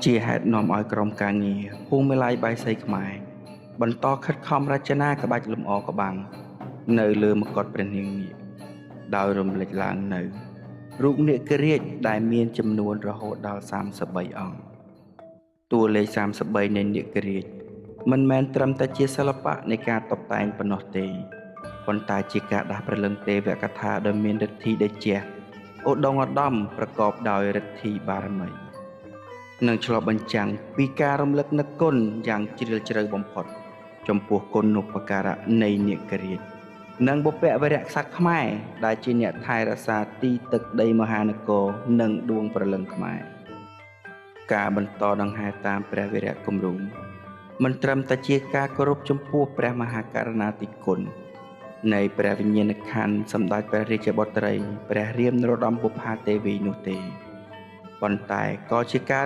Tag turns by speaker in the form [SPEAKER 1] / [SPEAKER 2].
[SPEAKER 1] ជាហេតុនាំឲ្យក្រុមការងារភូមិលាយបាយសីខ្មែរបន្តខិតខំរចនាក្បាច់លម្អក្បាំងនៅលើមកុដព្រះនាងនាគដោយរំលេចឡើងនៅរូបនាគរាជដែលមានចំនួនរហូតដល់33អង្គតួលេខ33នៃនាគរាជមិនមែនត្រឹមតែជាសិល្បៈនៃការតុបតែងប៉ុណ្ណោះទេប៉ុន្តែជាការដាស់ព្រលឹងទេវកថាដ៏មានឫទ្ធិតេជះឧត្តមឧត្តមប្រកបដោយឫទ្ធិបារមីនិងឆ្លុះបញ្ចាំងពីការរំលឹកនឹកគុណយ៉ាងជ្រាលជ្រៅបំផុតចំពោះគុណូបការៈនៃនាគរាជនិងបុព្វវីរក្សត្រខ្មែរដែលជាអ្នកថែរក្សាទីទឹកដីមហានគរនិងដួងព្រលឹងខ្មែរការបន្តដង្ហែតាមព្រះវីរៈគំរូមិនត្រឹមតែជាការគោរពចំពោះព្រះមហាករុណាธิคุณនៃព្រះវិញ្ញាណក្ខន្ធសម្ដេចព្រះរាជបុត្រីព្រះរាមនរោត្តមបុប្ផាទេវីនោះទេប៉ុន្តែក៏ជាការ